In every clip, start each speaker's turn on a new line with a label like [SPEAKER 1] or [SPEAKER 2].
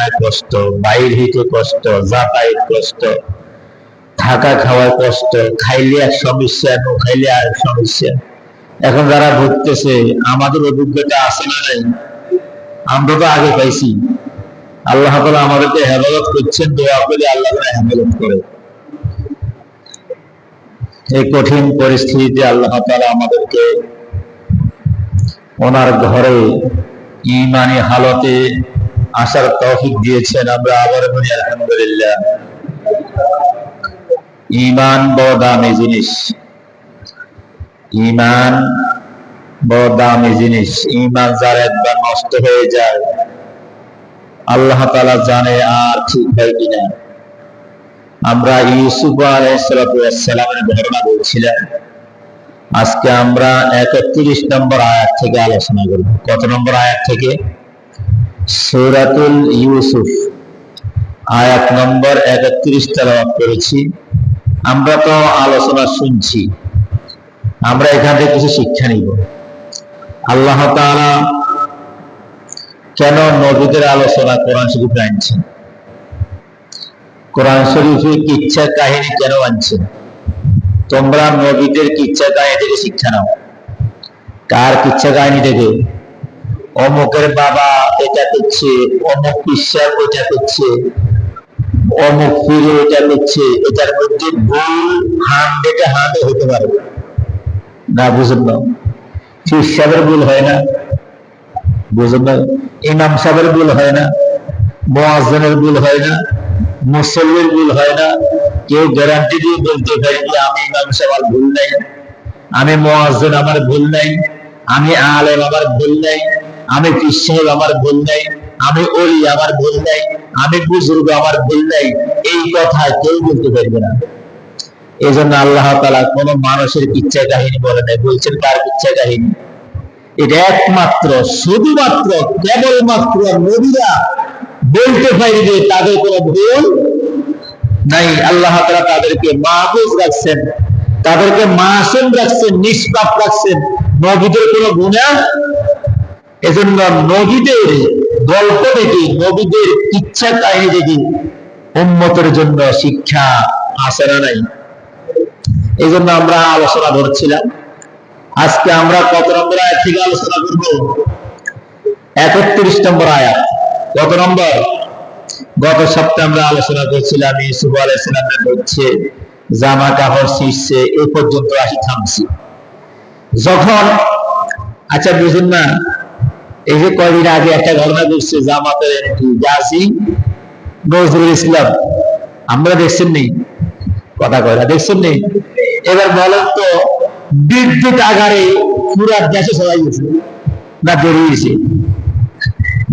[SPEAKER 1] পায়খানা কষ্ট, বাইর হইতে কষ্ট, যাতায়াত কষ্ট, থাকা খাওয়ার কষ্ট, খাইলে এক সমস্যা, নো খাইলে আর সমস্যা। এখন যারা ভুগতেছে আমাদের অভিজ্ঞতা আছে না নাই? আমরা তো আগে পাইছি। আল্লাহ তাআলা আমাদেরকে হেফাজত করছেন, দোয়া করে আল্লাহ তাআলা হেফাজত করে। এই কঠিন পরিস্থিতিতে আল্লাহ তাআলা আমাদেরকে ওনার ঘরে ঈমানি হালতে আসার তৌফিক দিয়েছেন। আমরা আবার বলি আলহামদুলিল্লাহ। ঈমান বড় দামি জিনিস, ঈমান বড় দামি জিনিস। ঈমান যার একবার নষ্ট হয়ে যায় আল্লাহ তাআলা জানে আর ঠিক হয় কিনা। আমরা ইউসুফ আলাইহিস সালামের ঘটনা বলছিলাম। আজকে আমরা 31 নম্বর আয়াত থেকে আলোচনা করব। কত নম্বর আয়াত থেকে? সূরাতুল ইউসুফ আয়াত নম্বর 31 তেলাওয়াত করেছি। আমরা তো আলোচনা শুনছি, আমরা এখান থেকে কিছু শিক্ষা নিব। আল্লাহ তাআলা কেন নবীদের আলোচনা কোরআন শরীফে আনছেন? কোরআন শরীফে কিচ্ছা কাহিনী কেন আনছেন? তোমরা নবীদের কিচ্ছা কাহিনী থেকে শিক্ষা নাও। কার কিচ্ছা কাহিনী থেকে? অমুকের বাবা এটা করছে, অমুক পিসাব ওইটা করছে, অমুক পীর এটা করছে। এটার মধ্যে ভুল 100 হতে পারে না, বুঝুন না? পিসাবের ভুল হয় না, বুঝুন না? ইমাম সাহেবের ভুল হয় না, মুয়াজ্জিনের ভুল হয় না, মুসল্লির ভুল হয় না। কেউ গ্যারান্টি দিয়ে বলতে পারে যে আমি ইমাম সাহেব আমার ভুল নাই, আমি মুয়াজ্জিন আমার ভুল নাই, আমি আলেম আমার ভুল নাই, আমি পীর সাহেব আমার ভুল নাই, আমি ওলি আমার ভুল নাই, আমি বুজুর্গ আমার ভুল নাই। এই কথা কেউ বলতে পারবে না। এই জন্য আল্লাহ তাআলা কোন মানুষের কিচ্ছা কাহিনী বলে নাই। বলছেন কার কিচ্ছা কাহিনী? এটা একমাত্র, শুধুমাত্র, কেবলমাত্র নবীরা বলতে পারবে তাদের কোনো ভুল নাই। আল্লাহ তাআলা তাদেরকে মাহফুজ রাখছেন, তাদেরকে মাসুম রাখছেন, নিষ্পাপ রাখছেন। নবীদের কোনো গুনাহ। এজন্য নবীদের গল্প থেকে, নবীদের ইচ্ছা কাহিনী থেকে উম্মতের জন্য শিক্ষা আছে না নাই? এই জন্য আমরা আলোচনা করছিলাম। আজকে আমরা কত নম্বর আয়াত থেকে আলোচনা করব? 31 নম্বর আয়াত। কত নম্বর? গত সপ্তাহে আমরা আলোচনা করছিলাম ইউসুফ আলাইহিস সালামের হচ্ছে জামা কাপড় ছিঁড়ছে, এই পর্যন্ত আসি থামছি। যখন আচ্ছা বুঝুন না, এই যে কয়দিন আগে একটা ঘটনা ঘটছে, জামাতের গাজী নজরুল ইসলাম, আমরা দেখছেন নি? কথা কয়রা দেখছেন নি? এবার বলেন তো, বিদ্যুৎ আগারে পুরা দেশে ছড়াই গেছে না দেরি গেছে?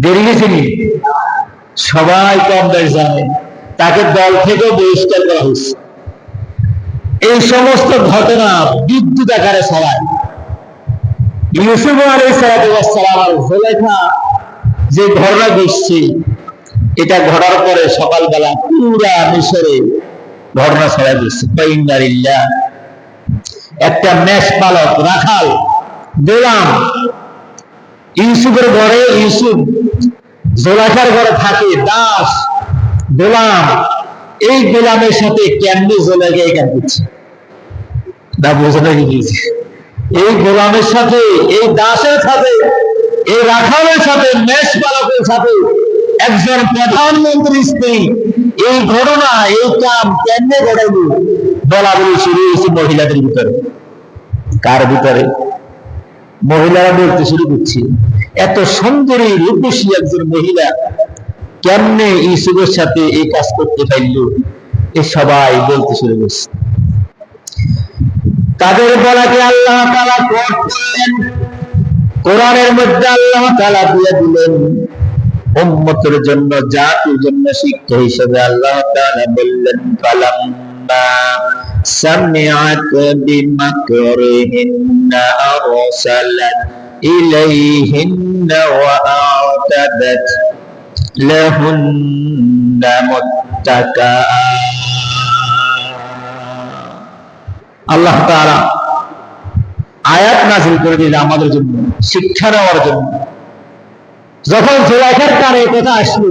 [SPEAKER 1] দেরি গেছে নি? সবাই কম বেশ জানে, তাকে দল থেকেও বহিষ্কার করা হয়েছে। এই সমস্ত ঘটনা বিদ্যুৎ আকারে ছড়ায়। ইউসুফ আলাইহিস সালাম আর যুলাইখা যে ঘটনা ঘটছে, এটা ঘটার পরে সকালবেলা পুরা মিশরে ঘটনা ছড়াই দিচ্ছে। একটা মেষ পালক, রাখাল, গোলাম ইউসুফের ঘরে, ইউসুফ জুলাইখার ঘরে থাকে, দাস গোলাম। এই গোলামের সাথে কেমনি জুলাইখা এই কাজ করছে না, বোঝানো গিয়েছে। এই গোলামের সাথে, এই দাসের সাথে, এই রাখালের সাথে, মেষ পালকের সাথে একজন প্রধানমন্ত্রী স্ত্রী এই ঘটনা, এই কাম কেমনে ঘটাইল বলা বলি শুরু হয়েছে মহিলাদের ভিতরে। কার ভিতরে? মহিলারা বলতে শুরু করছে, এত সুন্দরী রূপসী একজন মহিলা কেমনে ইউসুফের সাথে এই কাজ করতে পারল? এ সবাই বলতে শুরু করছে। তাদের বলাকে আল্লাহ তাআলা করলেন, কোরআনের মধ্যে আল্লাহ তাআলা দিয়ে দিলেন উম্মতের জন্য, জাতির জন্য শিক্ষা হিসেবে। আল্লাহ তাআলা বললেন, ফালাম্মা সামিআত বিমাকরিহিন্না আরসালাত ইলাইহিন্না ওয়া আ'তাদাত লাহুন্না মুত্তাকা। আল্লাহ তাআলা আয়াত নাযিল করে দিলেন আমাদের জন্য, শিক্ষা নেওয়ার জন্য। যখন জুলাইখার কানে কথা আসলো,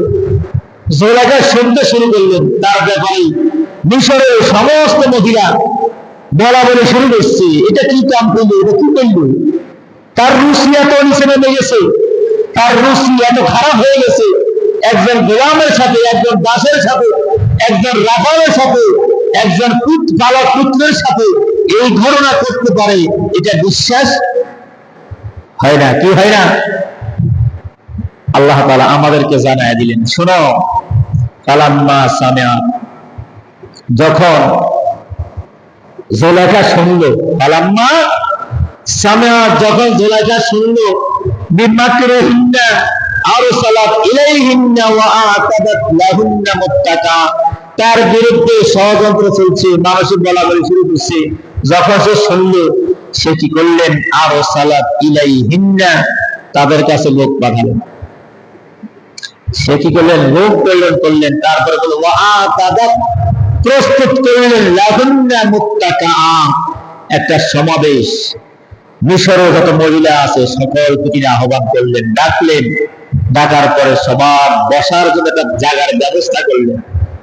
[SPEAKER 1] জোলাইখা শুনতে শুরু করলেন তার ব্যাপারে মিশরের সমস্ত মহিলা বলা বলে শুরু করছে, এটা কি কাম করলো, এটা কি করলো, তার রুচি এত নিচে নেমে গেছে, তার রুচি এত খারাপ হয়ে গেছে, একজন গোলামের সাথে, একজন দাসের সাথে, একজন রাখালের সাথে, একজন পালক পুত্রের সাথে এই ঘটনা করতে পারে, এটা বিশ্বাস হয় না। কি হয় না? আল্লাহ তাআলা আমাদেরকে জানায় দিলেন, শোনো, কালাম্মা সামিআ, যখন জুলাইখা শুনলো, কালাম্মা সামিআ, যখন জুলাইখা শুনলো, বিমাকরিহিন্না আরসালাত ইলাইহিন্না ওয়া আতাদাত লাহুন্না মুত্তাকা, তার বিরুদ্ধে ষড়যন্ত্র চলছে, মানুষের বলা বলি শুরু করছে, যখন সে শুনলো, সে কি করলেন? আরসালাত ইলাইহিন্না, তাদের কাছে লোক পাঠালেন। সে কি করলেন? লোক প্রেরণ করলেন। তারপরে বলল ওয়া আতাদাত, প্রস্তুত করলেন, লাহুন্না মুত্তাকা, একটা সমাবেশ। মিশরের যত মহিলা আছে সকলকে তিনি আহ্বান করলেন, ডাকলেন, ডাকার পরে সবার বসার জন্য একটা জায়গার ব্যবস্থা করলেন।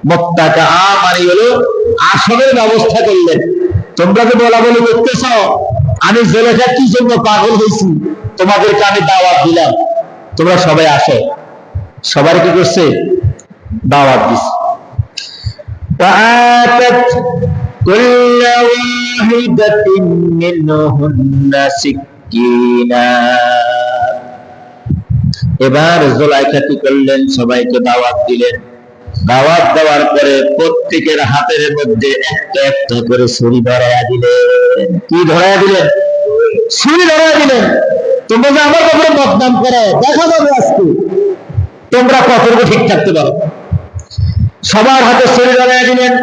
[SPEAKER 1] মুত্তাকা মানে হলো আসনের ব্যবস্থা করলেন। তোমরা যে বলা বলি করতেছ, আমি জুলাইখা কি জন্য পাগল হয়েছি, তোমাদেরকে আমি দাওয়াত দিলাম, তোমরা সবাই আসো। সবার কি করছে? দাওয়াত দিছে। وآتت كل واحدة منهن سكينا, এবার জুলাইখা কি করলেন? সবাইকে দাওয়াত দিলেন। দাওয়াত দেওয়ার পরে প্রত্যেকের হাতের মধ্যে একটা একটা করে ছুরি ধরাইয়া দিলেন। কি ধরাইয়া দিলেন? ছুরি ধরাইয়া দিলেন। তোমরা যে আমার ব্যাপারে বদনাম করো, দেখা যাবে আজকে তোমরা কতটুকু ঠিক থাকতে পারো। সবার হাতে ছুরি ধরাইয়া দিলেন।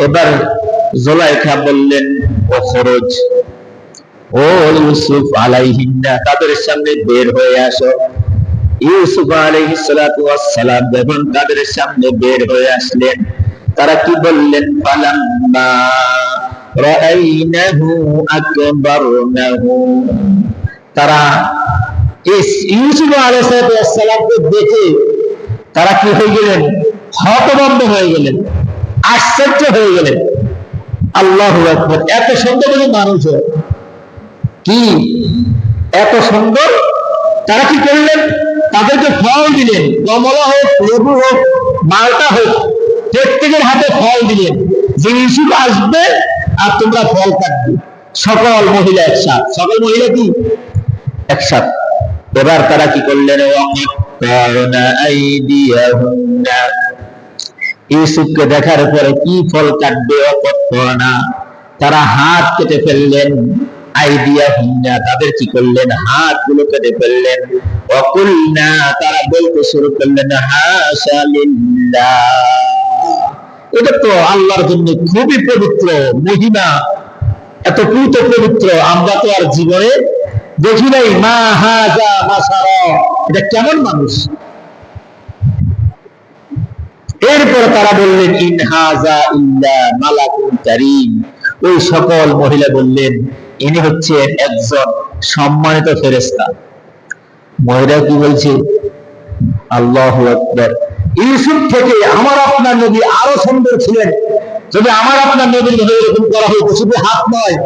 [SPEAKER 1] এবার জুলাইখা বললেন, ও খরচ, ও ইউসুফ আলাইহিন্না, তাদের সামনে বের হয়ে আসো। ইউসুফ আলাইহিস সালাতু ওয়াস সালাম যখন তাদের সামনে বের হয়ে আসলেন, তারা কি বললেন? ফালাম্মা রাআইনাহু আকবারনাহু, তারা ইউসুফ আলাইহিস সালামকে দেখে তারা কি হয়ে গেলেন? হতভম্ব হয়ে গেলেন, আশ্চর্য হয়ে গেলেন। আল্লাহু আকবার! এত সুন্দর মানুষ হয়, কি এত সুন্দর! তারা কি করলেন? তাদেরকে ফল দিলেন, কমলা হোক, লেবু হোক, মালটা হোক, প্রত্যেকের হাতে ফল দিলেন যে ইউসুফ আসবে আর তোমরা ফল কাটবে। সকল মহিলা একসাথ, সকল মহিলা কি একসাথ। এবার তারা কি করলেন? ইউসুফকে দেখার পরে কি ফল কাটবে, তারা হাত কেটে ফেললেন। আইদিয়াহুন্না, তাদের কি করলেন? হাতগুলো কেটে ফেললেন। ওয়াকুলনা, তারা বলতে শুরু করলেন, হাশা লিল্লাহ, এটা তো আল্লাহর জন্য খুবই পবিত্র মহিমা, এত পবিত্র আমরা তো আর জীবনে দেখি নাই। মা হাজা মাশারা, এটা কেমন মানুষ! এরপর তারা বললেন, ইন হাজা ইল্লা মালাকুন কারীম, ওই সকল মহিলা বললেন, ইনি হচ্ছেন একজন সম্মানিত ফেরেশতা। মহিলা কি বলছে? আল্লাহু আকবার! ইউসুফ থেকে আমার আপনার নবী আরো সুন্দর ছিলেন। যদি আমার আপনার নবীর ভাবে এরকম করা হইতো, শুধু হাত নয়,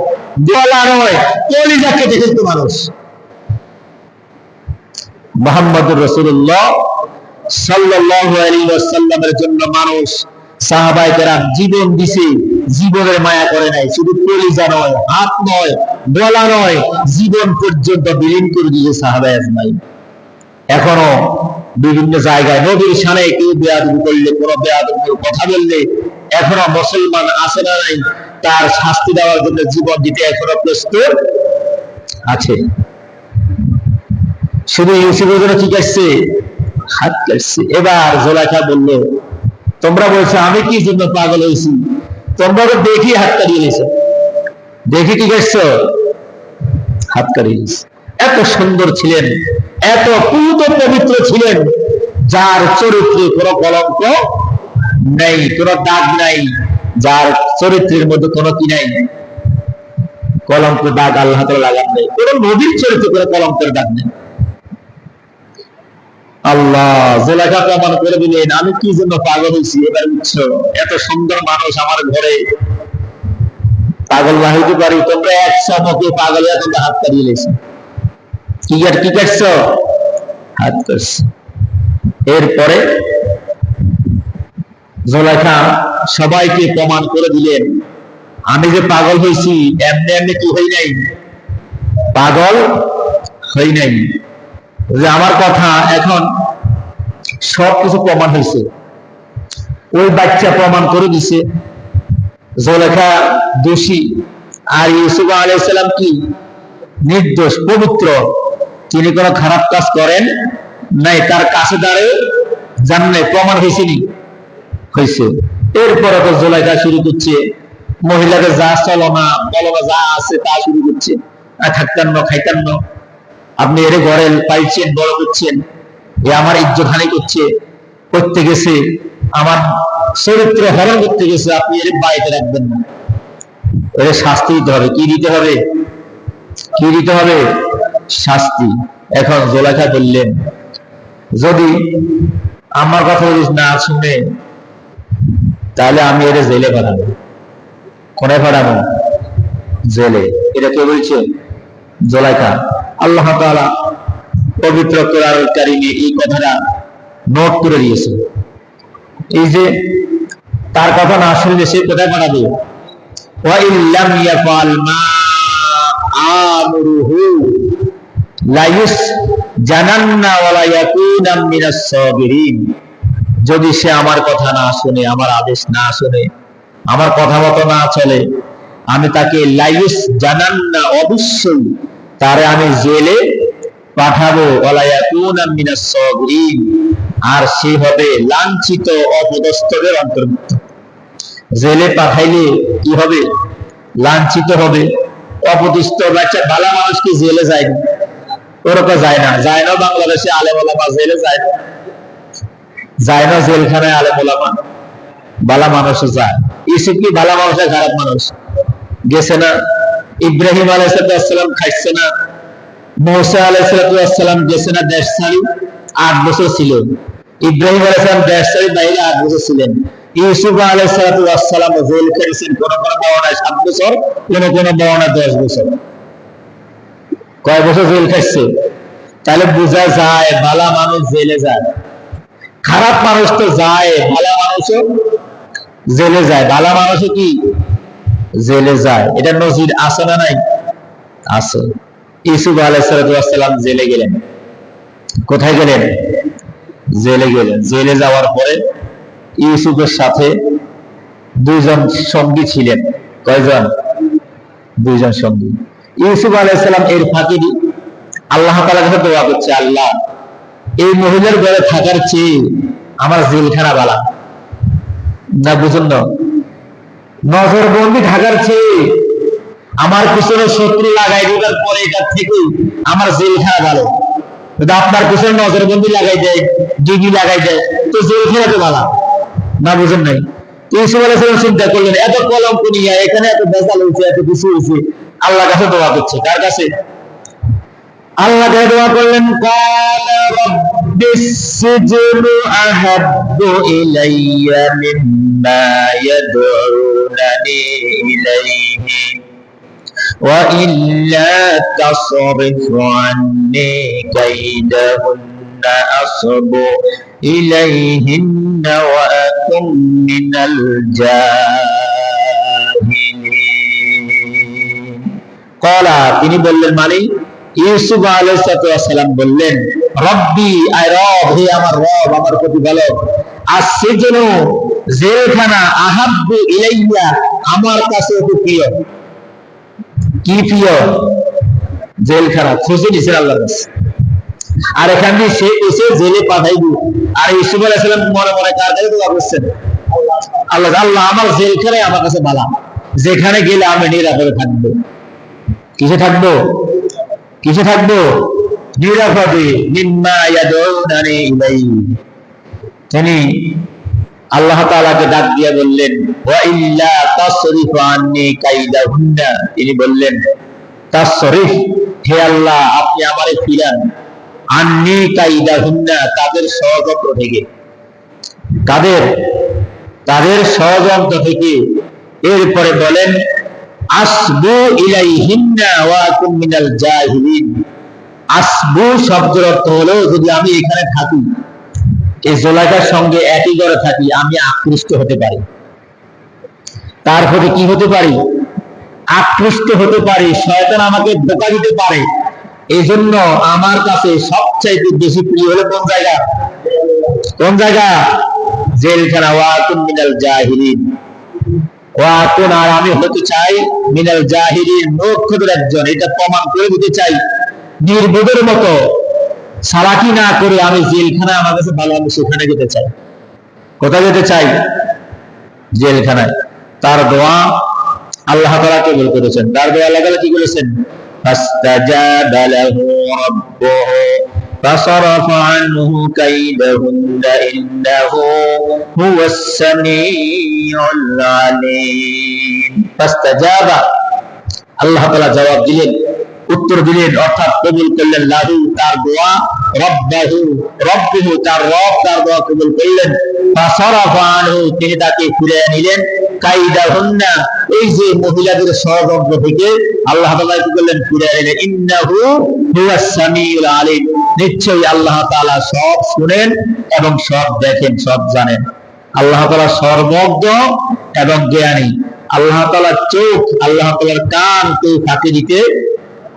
[SPEAKER 1] গলা নয়, কলিজা কেটে ফেলত মানুষ। মুহাম্মদুর রাসূলুল্লাহ সাল্লাল্লাহু আলাইহি ওয়াসাল্লামের জন্য মানুষ, সাহাবায়ে কেরাম জীবন দিছে, জীবনের মায়া করে নাই। শুধু কলিজা নয়, হাত নয়, গলা নয়, জীবন পর্যন্ত বিলীন করে দিয়েছে সাহাবায়ে আজমাইন। এখনো বিভিন্ন জায়গায় নবীর শানে কেউ বেয়াদবি করলে, কোন বেয়াদবির কথা বললে, এখনো মুসলমান আছে না নাই তার শাস্তি দেওয়ার জন্য জীবন দিতে এখনো প্রস্তুত আছে। শুধু ইউসুফের জন্য কি কাটছে? হাত কাটছে। এবার জুলাইখা বলল, তোমরা বলছো আমি কি জন্য পাগল হয়েছি, তোমরা তো দেখি হাত কাটিয়ে নিয়েছো, দেখি কি করছো? হাত কাটিয়ে নিয়েছে। এত সুন্দর ছিলেন, এত পবিত্র ছিলেন, যার চরিত্রে কোনো কলঙ্ক নেই, কোনো দাগ নাই, যার চরিত্রের মধ্যে কোনো কি নাই, কলঙ্ক দাগ আল্লাহ তাআলা লাগান নাই। কোন নবীর চরিত্রে কোনো কলঙ্কের দাগ নেই। আল্লাহ, জোলাইখা প্রমাণ করে দিলেন আমি কি জন্য পাগল হয়েছি। এবার বুঝছো, এত সুন্দর মানুষ আমার ঘরে পাগল না হইতে পারি। তোমরা এক চমকে পাগল হয়ে তোমরা হাত কাটিয়ে লেছো। কি কাটছো? হাত কাটছো। এরপরে জোলাইখা সবাইকে প্রমাণ করে দিলেন আমি যে পাগল হয়েছি এমনি এমনি কি হই নাই, পাগল হই নাই। যে আমার কথা এখন সবকিছু প্রমাণ হয়েছে। ওই বাচ্চা প্রমাণ করে দিছে জোলেখা দোষী, আর ইউসুফ আলাইহিস সালাম কি নির্দোষ, পবিত্র। তিনি কোনো খারাপ কাজ করেন নাই, তার কাছে দাঁড়িয়ে জানলে প্রমাণ হয়েছে নি, হয়েছে। এরপরে তো জোলেখা শুরু করছে মহিলাকে যা চলো না বলো না যা আছে তা শুরু করছে। থাকতেন না খাইতেন না, আপনি এর ঘরে পাইছেন বড় করছেন, এ আমার ইজ্জত হানি করছে, করতে গেছে আমার চরিত্র হরণ করতে গেছে, আপনি এর বাড়িতে রাখবেন না, এর শাস্তি দিতে হবে। কি দিতে হবে? কি দিতে হবে? শাস্তি। এখন জোলেখা বললেন যদি আমার কথা যদি না শুনে তাহলে আমি এর জেলে পাঠাবো। কোনে পাঠাবো? জেলে। এটা কে বলছে? জোলেখা। আল্লাহ তাআলা পবিত্র কোরআনুল কারীমে এই কথাটা নোট করে দিয়েছে। এই যে তার কথা না শুনলে সে কোথায় পাঠাবে? ওয়া ইল্লাম ইয়াফআল মা আমরুহু লা ইউসজানান্না ওয়া লা ইয়াকুনা মিনাস সাবিরিন। যদি সে আমার কথা না শুনে, আমার আদেশ না শুনে, আমার কথা মতো না চলে, আমি তাকে লা ইউসজানান্না, অবশ্যই তারে আমি জেলে পাঠাবো, ওয়া লা ইয়াকুনা মিনাস সাবিরিন, আর সে হবে লাঞ্ছিত অপদস্থদের অন্তর্ভুক্ত। জেলে পাঠাইলে কি হবে? লাঞ্ছিত হবে, অপদস্থ। বাচ্চা ভালো মানুষ কি জেলে যায় না? ওরকম যায় না, যায় না। বাংলাদেশে আলেম ওলামা জেলে যায় না, যায় না জেলখানায় আলেম ওলামা, ভালো মানুষ যায়। ইউসুফ কি ভালো মানুষ না খারাপ মানুষ? গেছে না। ইব্রাহিম আলাইহিস সালাম খাইছে না। মুসা আলাইহিস সালাম গেছে না দেশ ছাড়ি, 8 বছর ছিল। ইব্রাহিম আলাইহিস সালাম দেশ ছাড়ি বাইরে 8 বছর ছিলেন। ইউসুফ আলাইহিস সালাম জেল খেটেছেন, কোন কোন বর্ণনায় 7 বছর, কোন কোন বর্ণনায় 10 বছর। কয় বছর জেল খাইছে? তাহলে বোঝা যায় ভালো মানুষ জেলে যায়, খারাপ মানুষ তো যায়, ভালো মানুষও জেলে যায়। ভালো মানুষও কি জেলে যায়। এটা নজির আছে না নাই? আছে। ইউসুফ আলাইহিস সালাম জেলে গেলেন। কোথায় গেলেন? জেলে গেলেন। জেলে যাওয়ার পরে ইউসুফের সাথে 2 জন সঙ্গী ছিলেন। কয়জন? 2 জন সঙ্গী। ইউসুফ আলাইহিস সালাম এর ফাঁকে আল্লাহ তাআলার কাছে দোয়া করছে, আল্লাহ এই মহিলার ঘরে থাকার চেয়ে আমার জেলখানা ভালো। না বুঝুন না, নজরবন্দি থাকার চেয়ে আমার পিছনে শত্রু লাগাই দেওয়ার পরে এটার থেকে আমার জেলখানা ভালো। যদি আপনার পিছনে নজরবন্দি লাগাই দেয়, ডিগি লাগাই দেয়, তো জেলখানা তো ভালো। না বুঝেন নাই? ইউসুফ আলাইহিস সালাম চিন্তা করলেন এত কলঙ্ক নিয়ে এখানে এত বেজাল হয়েছে, এত কিছু হয়েছে, আল্লাহর কাছে দোয়া করছে। কার কাছে? আল্লাহ কাছে দোয়া করলেন, ক্বালা রাব্বিস সিজনু আহাব্বু ইলাইয়া মিম্মা ইয়াদউনানি ইলাইহি ওয়া ইল্লা তাসরিফ আন্নি কাইদাহুন্না আসবু ইলাইহিন্না ওয়া আকুম মিনাল জাহিলিন। ক্বালা, তিনি বললেন, মানে ইউসুফ আলাইহিস সালাম বললেন, রব্বি, আয় রব, হে আমার রব, আমার প্রতিপালক, আসিজনু, জেলখানা, আহাব্বু ইলাইয়া, আমার কাছে খুব প্রিয়। কি প্রিয়? জেলখানা। খুঁজে দিয়েছেন আল্লাহর কাছে। আর এখান দিয়ে সে এসে জেলে পাঠাইব। আর ইউসুফ আলাইহিস সালাম মনে মনে কার কাছে দোয়া করছেন? আল্লাহ, আল্লাহ আমার জেলখানায় আমার কাছে ভালো, যেখানে গেলে আমি নিরাপদে থাকবো। কিসে থাকবো? কিসে থাকবো? নিরাপদে। মিম্মা ইয়াদউনানি ইলাইহি। তিনি আল্লাহ তাআলাকে ডাক দিয়ে বললেন, ওয়া ইল্লা তাসরিফ আন্নি কাইদাহুন্না, তিনি বললেন তাসরিফ, হে আল্লাহ আপনি আমারে ফিরান, আন্নি কাইদাহুন্না, তাদের ষড়যন্ত্র থেকে, তাদের ষড়যন্ত্র থেকে। এরপরে বলেন আসবু ইলাইহিন্না ওয়া আকুম মিনাল জাহিলিন। আসবু শব্দের অর্থ হলো যদি আমি এখানে থাকি, এই জুলাইখার সঙ্গে একই ঘরে থাকি, আমি আকৃষ্ট হতে পারি, তার প্রতি কি হতে পারি, আকৃষ্ট হতে পারি। শয়তান আমাকে ধোঁকা দিতে পারে। এই জন্য আমার কাছে সবচাইতে বেশি প্রিয় হলো কোন জায়গা, কোন জায়গা, জেলখানা। ওয়াকুন মিনাল জাহিলিন, ওয়াকুন, আর আমি হতে চাই মিনাল জাহিলিন, নক্ষত্রের একজন। এটা প্রমাণ করে দিতে চাই নির্বোধের মতো সালাকি না করে আমি জেলখানা আমার কাছে ভালো, আমি সেখানে যেতে চাই। কোথায় যেতে চাই? জেলখানায়। তার দোয়া আল্লাহ তাআলা কবুল করেছেন। তার দোয়া আল্লাহ তাআলা কি বলেছেন? ফাস্তাজাবা লাহু রাব্বুহু ফাসারাফা আনহু কাইদাহুন্না ইন্নাহু হুয়াস সামিউল আলিম। ফাস্তাজাবা, আল্লাহ তাআলা জবাব দিলেন, উত্তর দিলেন, অর্থাৎ কবুল করলেন, লাহু, তার দোয়া, রব্বুহু, তার রব তার দোয়া কবুল করলেন, ফাসারাফা আনহু, তিনি তাকে ফিরিয়ে নিলেন, কাইদাহুন্না, এই যে মহিলাদের ষড়যন্ত্র থেকে আল্লাহ তাআলা কি করলেন? ফিরিয়ে নিলেন। ইন্নাহু হুয়াস সামিউল আলিম, নিশ্চয়ই আল্লাহ তাআলা সব শুনেন এবং সব দেখেন, সব জানেন। আল্লাহ তাআলা সর্বজ্ঞ এবং জ্ঞানী। আল্লাহ তাআলার চোখ, আল্লাহ তাআলার কান কেউ ফাঁকি দিতে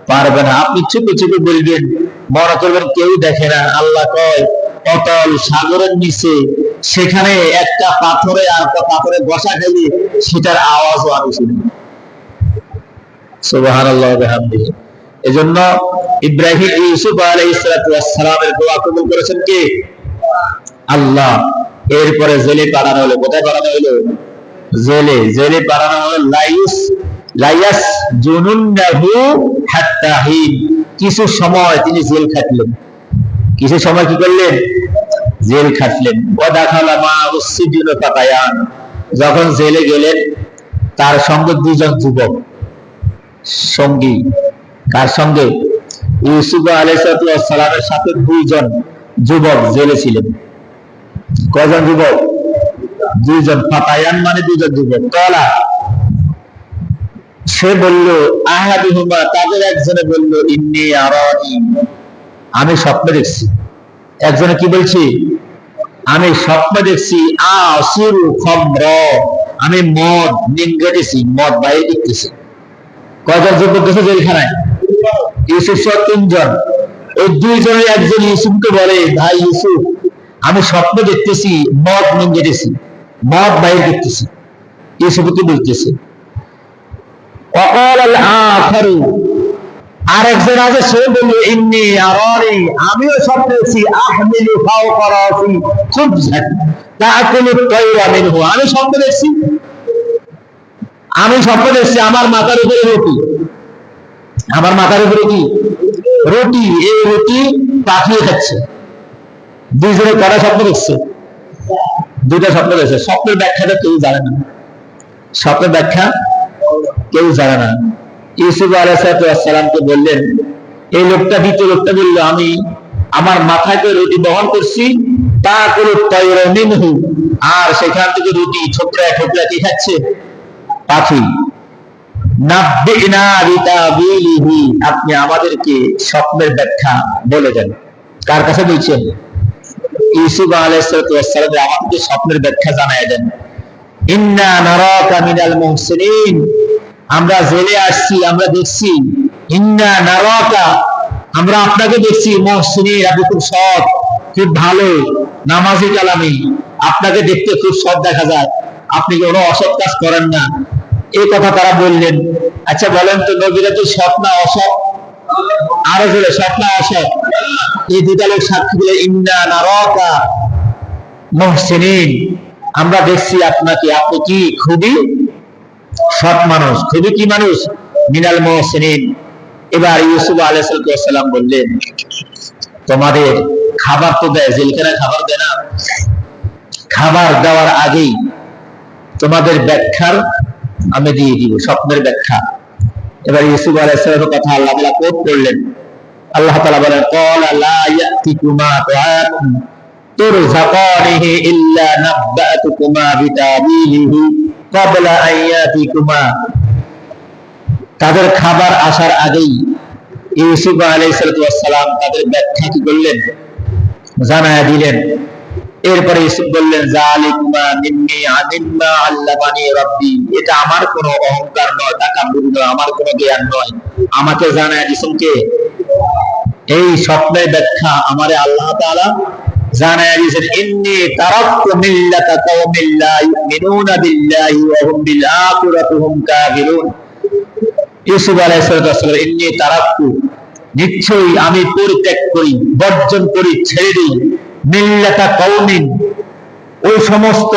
[SPEAKER 1] পারবে না। আপনি চুপে চুপে বলবেন, মনে করবেন কেউ দেখে না। আল্লাহ কয় অতল সাগরের নিচে, সেখানে একটা পাথরে আর একটা পাথরে বসা খেলে সেটার আওয়াজও আমি শুনি। সুবহানাল্লাহ ওয়া বিহামদিহি। এজন্য ইব্রাহিম, ইউসুফ আলাইহিস সালামের দোয়া কবুল করেছেন কে? আল্লাহ। এরপরে জেলে পাঠানো হলো। কোথায় পাঠানো হলো? জেলে। জেলে পাঠানো হলো লাইয়াস জুনুন্নাহু হাত্তা হিন, কিছু সময় তিনি জেল খাটলেন। কিছু সময় কি করলেন? জেল খাটলেন। ওয়া দাখালা মা'আহু সিজনা ফাতায়ান, যখন জেলে গেলেন তার সঙ্গে দুজন যুবক সঙ্গী। কার সঙ্গে? ইউসুফ আলাইহিস সালামের সাথে দুইজন যুবক জেলে ছিলেন। কয়জন যুবক? দুইজন। ফাতায়ান মানে দুইজন যুবক। কলা, সে বলল, আহাদুহুমা, তাদের একজনে বলল, ইন্নী আরানি, আমি স্বপ্ন দেখছি। একজনে কি বলছি? আমি স্বপ্ন দেখছি, আসিরু খামরা, আমি মদ নিংগেতেছি, মদ বাইরে দেখতেছি। কয়জন যুবক গেছে জেলখানায়? ইউসুফ সহ তিনজন। ওই দুইজনের একজন ইউসুফকে বলে, ভাই ইউসুফ, আমি স্বপ্ন দেখতেছি, মদ নিংগেতেছি, মদ বাইরে দেখতেছি। ইউসুফ কি বলতেছে? وقال الآخر, আরেকজন আছে, সে বলল, ইন্নী আরানি, আমিও স্বপ্ন দেখছি, আহমিলু ফাওকা রাসি খুবজান তাআকুলু তায়রা মিনহু, আমি স্বপ্ন দেখছি, আমার মাথার উপরে রুটি, আমার মাথার উপরে কি রুটি, এই রুটি পাঠিয়ে খাচ্ছে। দুইজনে কটা স্বপ্ন দেখছে? দুইটা স্বপ্ন দেখছে। স্বপ্নের ব্যাখ্যাটা কেউ জানে না, স্বপ্নের ব্যাখ্যা কেউ জানে না। ইউসুফ আলাইহিস সালামকে বললেন, এই লোকটা, দ্বিতীয় লোকটা বলল, আমি আমার মাথায় করে রুটি বহন করছি, তা করে তায়রা মিনহু, আর সেখান থেকে রুটি ছোকরা ছোকরা কি খাচ্ছে? পাখি। নাব্বিনা বিতাবিলিহি, আপনি আমাদেরকে স্বপ্নের ব্যাখ্যা বলে দেন। কার কাছে বলছেন? ইউসুফ আলাইহিস সালাম, আমাদেরকে স্বপ্নের ব্যাখ্যা জানায় দেন। ইন্না নারাকা মিনাল মুহসিনিন, আমরা জেলে আসছি, আমরা দেখছি, ইন্না নারাকা, আমরা আপনাকে দেখছি, মুহসিনিন, আপনি খুব সৎ, খুব ভালো, নামাজি কালামি, আপনাকে দেখতে খুব সৎ দেখা যায়, আপনি কোনো অসৎ কাজ করেন না। এই কথা তারা বললেন। আচ্ছা বলেন তো, নবীরা তো সৎ না অসৎ? আরো জোরে, সৎ না অসৎ? এই দুটা লোক সাক্ষী দিলে, ইন্না নারাকা মুহসিনিন, আমরা দেখছি আপনাকে, আপনি কি খুবই সৎ মানুষ, খুবই কি মানুষ? মিনাল মুহসিনিন। এবার ইউসুফ আলাইহিস সালাম বললেন, তোমাদের খাবার তো দেয়, জেলখানায় খাবার দেয় না? খাবার দেওয়ার আগেই তোমাদের ব্যাখ্যার আমি দিয়ে দিব, স্বপ্নের ব্যাখ্যা। এবার ইউসুফ আলাইহিস সালামের কথা আল্লাহ তাআলা কোট করলেন, আল্লাহ তাআলা বলেন ক্বালা লা ইয়াতিকুমা তুআমুন তুরযাকানিহি ইল্লা নাব্বাতুকুমা বিতাবিলিহি ক্বাবলা আন ইয়াতিকুমা। তাদের খাবার আসার আগেই ইউসুফ আলাইহিস সালাম তাদের ব্যাখ্যা কি করলেন, জানায়া দিলেন। এরপরে ইউসুফ বললেন যালিকুমা মিন্নি আনিম্মা আল্লামানি রাব্বি, এটা আমার কোনো অহংকার নয়, তাকাব্বুর নয়, আমার কোনো জ্ঞান নয়, আমাকে জানায়া দিয়েছেন কে? এই স্বপ্নের ব্যাখ্যা আমারে আল্লাহ তাআলা জানায়া দিয়েছেন। ইন্নী তারাকতু মিল্লাতা কওমিন লা ইউমিনুনা বিল্লাহি ওয়া হুম বিল আখিরাতি হুম কাফিরুন। ইউসুফ আলাইহিস সালাম ইন্নী তারাকতু, নিশ্চয়ই আমি পরিত্যাগ করি, বর্জন করি, ছেড়ে দিই, মিল্লাতা কওমিন, ওই সমস্ত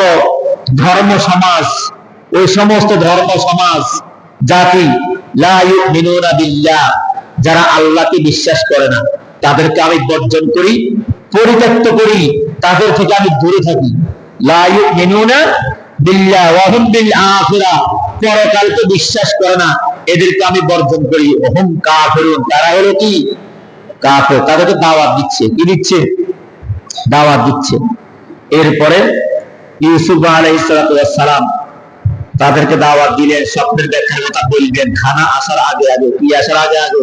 [SPEAKER 1] ধর্ম সমাজ, ওই সমস্ত ধর্ম সমাজ জাতি, লা ইউমিনুনা বিল্লাহ, যারা আল্লাহকে বিশ্বাস করে না, তাদেরকে আমি বর্জন করি, পরিত্যক্ত করি, তাদের থেকে আমি দূরে থাকি। লা ইউমিনুনা বিল্লাহ ওয়া হুম বিল আখিরাহ, পরকালকে বিশ্বাস করে না, এদেরকে আমি বর্জন করি। হুম কাফিরুন, তারা হলো কি? কাফের। তাদেরকে দাওয়াত দিচ্ছে, কি দিচ্ছে? দাওয়াত দিচ্ছে। এরপরে ইউসুফ আলাইহিস সালাম তাদেরকে দাওয়াত দিলেন, স্বপ্নের ব্যাখ্যার কথা বলবেন, খানা আসার আগে আগে। কি আসার আগে আগে?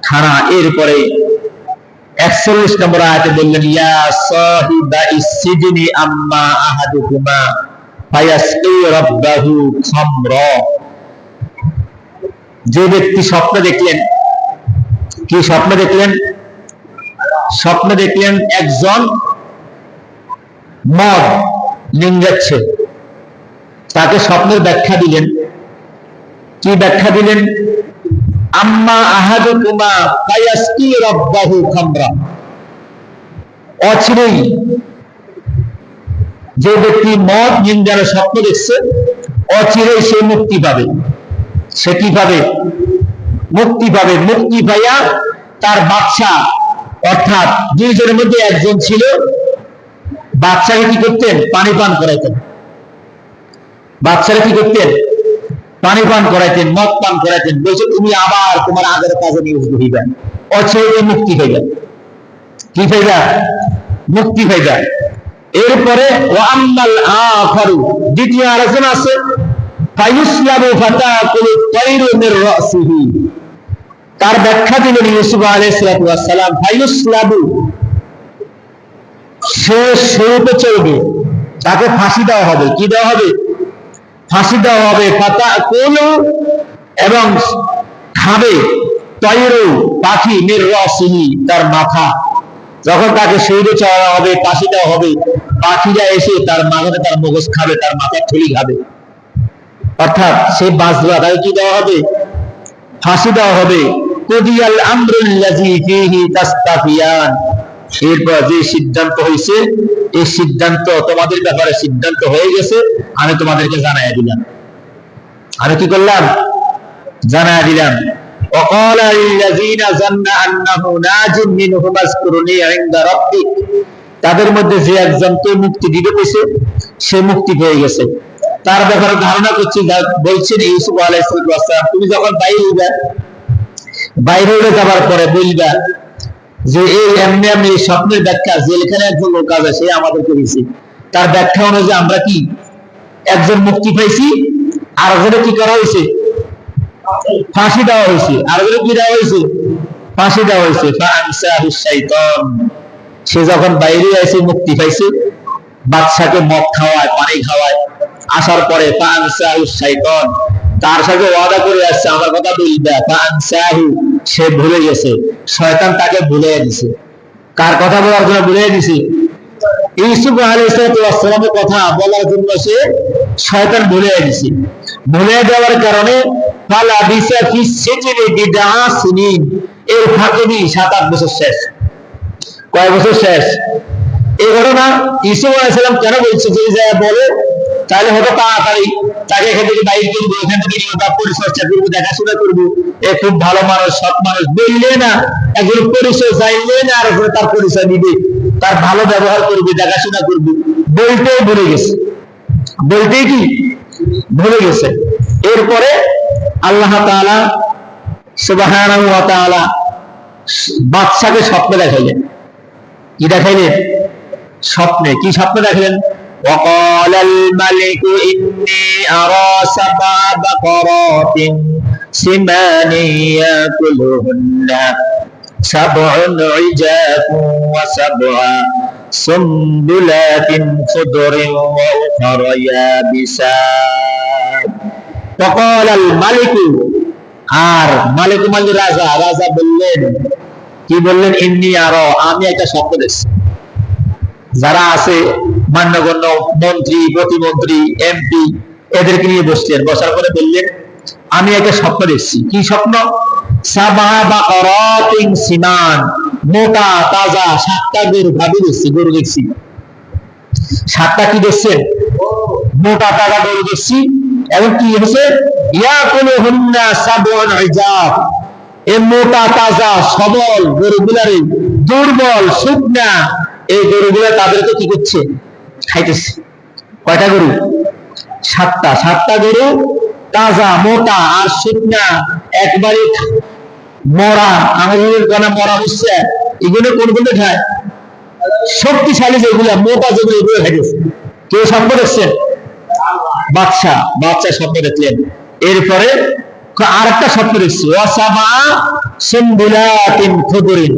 [SPEAKER 1] খানা। এরপরে 41 নম্বর আয়াতে বললেন ইয়া সাহিবা ইসসিজনি আম্মা আহাদুকুমা ফায়াসকি রাব্বাহু খামরা। যে ব্যক্তি স্বপ্ন দেখলেন, কি স্বপ্ন দেখলেন? স্বপ্ন দেখলেন একজন মদ নিংড়াচ্ছে, তাকে স্বপ্নের ব্যাখ্যা দিলেন। কি ব্যাখ্যা দিলেন? আম্মা আহাদুকুমা ফায়াসকি রাব্বাহু খামরা, অচিরেই যে ব্যক্তি মদ নিংড়ানোর স্বপ্ন দেখছে, অচিরেই সে মুক্তি পাবে। সে কি পাবে? মুক্তি পাবে। মুক্তি পাইয়া তার বাদশা, অর্থাৎ দুইজনের মধ্যে একজন ছিল, বাদশাকে কি করতেন? পানি পান করাইতেন। বাদশারা কি করতেন? পানি পান করাইতেন, মদ পান করাইতেন। বলছে তুমি আবার তোমার আগের কাজে নিয়োজিত হইবা, অচিরে মুক্তি হইবা। কি হইবা? মুক্তি হইবা। এরপরে ওয়া আম্মাল আখারু, দ্বিতীয় আরেকজন আছে, ফায়ুসলাবু ফাতাকুলু তায়রু মির রাসিহি। তার ব্যাখ্যা দিলেন ইউসুফ আলাইহিস সালাম, ফায়ুসলাবু, সে শুরুতে চলবে, তাকে ফাঁসি দেওয়া হবে। কি দেওয়া হবে? ফাঁসি দেওয়া হবে। ফাতাকুলু, এবং খাবে, তায়রু, পাখি, মির রাসিহি, তার মাথা। যখন তাকে শহীদে চড়ানো হবে, ফাঁসি দেওয়া হবে, পাখিরা এসে তার মাথাতে তার মগজ খাবে, তার মাথার থলি খাবে। অর্থাৎ সে বাঁচবে। তাকে কি দেওয়া হবে? ফাঁসি দেওয়া হবে। কুদিয়াল আমরুল্লাযী ফীহি তাস্তাফিয়ান, এরপর যে সিদ্ধান্ত হয়েছে, এই সিদ্ধান্ত তোমাদের ব্যাপারে সিদ্ধান্ত হয়ে গেছে, আমি তোমাদেরকে জানাইয়া দিলাম। আমি কি করলাম? জানাইয়া দিলাম। وقال للذين ظن انه ناج منهم اذكرني عند ربك, তাদের মধ্যে যে একজনকে মুক্তি দিতে পেয়েছে, সে মুক্তি পেয়ে গেছে। তার ব্যাপারে ধারণা করছি, বলছেন ইউসুফ আলাইহিস সালাম, তুমি যখন বাইরে হইবা, বাইরে হয়ে যাবার পরে বলবা যে এই এমনি এমনি স্বপ্নের ব্যাখ্যা জেলখানে একজন লোক আছে, সে আমাদেরকে দিয়েছে, তার ব্যাখ্যা অনুযায়ী আমরা কি একজন মুক্তি পাইছি, আর একজনে কি করা হয়েছে? ফাঁসি দেওয়া হয়েছে। আর কি দেওয়া হয়েছে? ফাঁসি দেওয়া হয়েছে। ফাআনসাহু শাইতান, সে যখন বাইরে আসে, মুক্তি পাইছে, বাদশাকে মদ খাওয়ায়, পানি খাওয়ায়, আসার পরে ফাআনসাহু শাইতান, তার সাথে ওয়াদা করে আসছে আমার কথা বলবে। ফাআনসাহু, সে ভুলে গেছে, শয়তান তাকে ভুলিয়ে দিছে। কার কথা বলার জন্য ভুলিয়ে দিছে? ইউসুফ আলাইহিস সালামের কথা বলার জন্য সে শয়তান ভুলিয়ে দিছে। ভুলিয়ে দেওয়ার কারণে ফালা বিসা ফি সিজনি বিদআ সিনিন, এর ফাঁকে 7-8 বছর শেষ। কয় বছর শেষ? এই ঘটনা ইউসুফ আলাইহিস সালাম কেন বলছে? যে যায় বলে তাহলে হয়তো তাড়াতাড়ি তাকে এখান থেকে বাইরে করবো, এখান থেকে নিয়ে তার পরিচর্যা করবো, দেখাশোনা করবো, এ খুব ভালো মানুষ, সৎ মানুষ, বললে না, একজন পরিচয় চাইলে না, আর তার পরিচয় দিবে, তার ভালো ব্যবহার করবে, দেখাশোনা করবে, বলতেই ভুলে গেছে। বলতেই কি ভুলে গেছে। এরপরে আল্লাহ তাআলা সুবহানাহু ওয়া তাআলা বাদশাকে স্বপ্নে দেখাইলেন। কি দেখাইলেন? স্বপ্নে। কি স্বপ্ন দেখাইলেন? وقال الملك إني أرى سبع بقرات سمان يأكلهن سبع عجاف وسبع سنبلات خضر وأخر يابسات وقال الملك আর মালিক মানে রাজা, রাজা বললেন, কি বললেন? ইন্নি আরো, আমি একটা স্বপ্ন দেখছি। যারা আছে মান্যগণ্য মন্ত্রী, প্রতিমন্ত্রী, এমপি, এদেরকে নিয়ে বসছেন। বসার পরে বললেন, আমি একটা স্বপ্ন দেখছি। কি স্বপ্ন? সাবা বাকারাতিন সিমান, মোটা তাজা 7টা গরু ভাবি দেখছি, গরু দেখছি। 7টা কি দেখছেন? মোটা তাজা গরু দেখছি। এবং কি হচ্ছে? ইয়াকুলুহুন্না সাবউন ইজাব, এই মোটা তাজা সবল গরুগুলারে দুর্বল শুকনা এই গরুগুলা তাদেরকে কি করছে? খাইতেছে। কয়টা গরু? 7টা। 7টা গরু তাজা মোটা আর শুকনা, একবারে মরা, আমাদের গলা মরা হচ্ছে। এগুলো কোনগুলো খায়? শক্তিশালী যেগুলো, মোটা যেগুলো, এগুলো খাইতেছে। কেউ স্বপ্ন দেখছেন? বাদশা। বাদশা স্বপ্ন দেখলেন। এরপরে আর একটা স্বপ্ন দেখছি, ওয়াসাবা সুনবুলাতিন খুদরিন,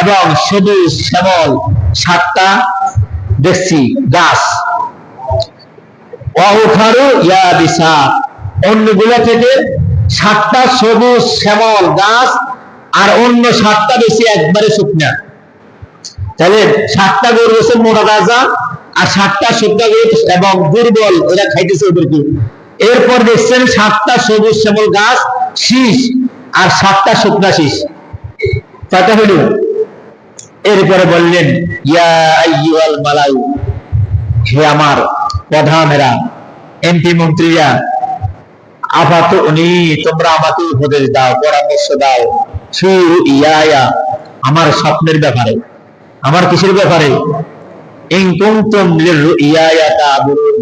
[SPEAKER 1] এবং সবুজ শ্যামল 7টা দেখছি গাছ। ওয়াউখারু ইয়াবিসাত, অন্যগুলো থেকে 7টা সবুজ শ্যামল গাছ, আর অন্য 7টা বেশি একবারে শুকনা। তাহলে 7টা গরু হচ্ছে মোটা তাজা, আর 7টা শুকনা গরু এবং দুর্বল, এরা খাইতেছে ওদেরকে। এরপর দেখছেন 7টা সবুজ শ্যামল গাছ, শীষ, আর 7টা শুকনা শীষ। কয়টা হইল? এরপরে বললেন, ইয়া আইয়ুহাল মালাউ, হে আমার প্রধানেরা, এমপি মন্ত্রীরা, আফাতুনি, তোমরা আমাকে উপদেশ দাও, পরামর্শ দাও, ফি রুইয়া, আমার স্বপ্নের ব্যাপারে। আমার কিসের ব্যাপারে? ইন কুনতুম লিরুইয়া তা'বুরুন,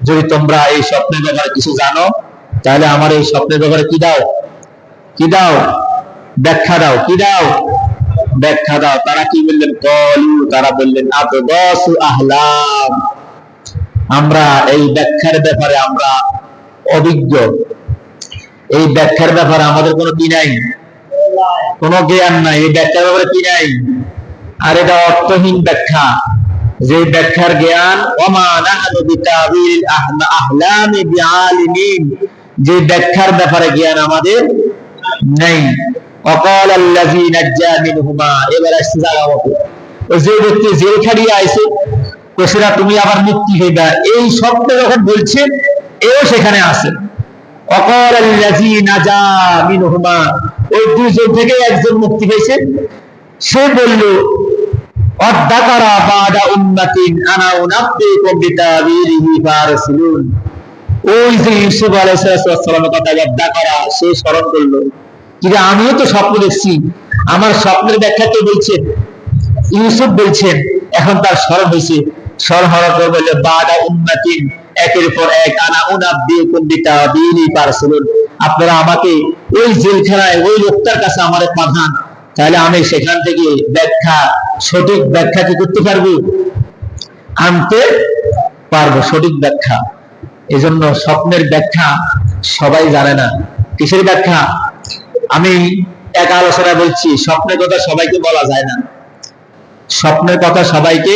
[SPEAKER 1] যদি তোমরা এই স্বপ্নের ব্যাপারে কিছু জানো, তাহলে আমার এই স্বপ্নের ব্যাপারে কি দাও? কি দাও? ব্যাখ্যা দাও। কি দাও? ব্যাখ্যা দাও। তারা কি বললেন? কলু, তারা বললেন, আতদাসু আহলাম, আমরা এই ব্যাখ্যার ব্যাপারে আমরা অভিজ্ঞ। এই ব্যাখ্যার ব্যাপারে আমাদের কোনো কি নাই? কোনো জ্ঞান নাই। এই ব্যাখ্যার ব্যাপারে কি নাই? আর এটা অর্থহীন ব্যাখ্যা, যে ব্যাখ্যার জ্ঞান, ওমা নাহনু বিতাবিল আহলামি বিআলিমিন, যে ব্যাখ্যার ব্যাপারে জ্ঞান আমাদের নেই। ওয়াকাল আল্লাযী নাজ্জা মিনহুমা, এবার আসছে জায়গা মতো, যে ব্যক্তি জেল খাটিয়ে আইছে, কোসেরা তুমি আবার মুক্তি হইবা, এই শব্দ যখন বলছেন, এও সেখানে আছে। ওয়াকাল আল্লাযী নাজা মিনহুমা, ওই দুইজন থেকে একজন মুক্তি পেয়েছে। সে বলল, অদ্দাকারা বাদা উম্মাতিন আনা উনাব্বিকুম বিতাবিলিহি ফারসিলুন, ওই যে ইউসুফ আলাইহিস সালামের কথা অদ্দাকারা, সে স্মরণ করলো, কিন্তু আমিও তো স্বপ্ন দেখছি, আমার স্বপ্নের ব্যাখ্যা কে বলছেন? ইউসুফ বলছেন। এখন তার স্মরণ হয়েছে। স্মরণ হওয়ার পর বলল, বাদা উম্মাতিন, একের পর এক, আনা উনাব্বিকুম বিতাবিলিহি ফারসিলুন, আপনারা আমাকে ওই জেলখানায় ওই লোকটার কাছে আমারে পাঠান, তাহলে আমি সেখান থেকে ব্যাখ্যা, সঠিক ব্যাখ্যা কি করতে পারবো? আনতে পারবো সঠিক ব্যাখ্যা। এজন্য স্বপ্নের ব্যাখ্যা সবাই জানে না। কিসের ব্যাখ্যা? আমি এক আলোচনায় বলছি, স্বপ্নের কথা সবাইকে বলা যায় না। স্বপ্নের কথা সবাইকে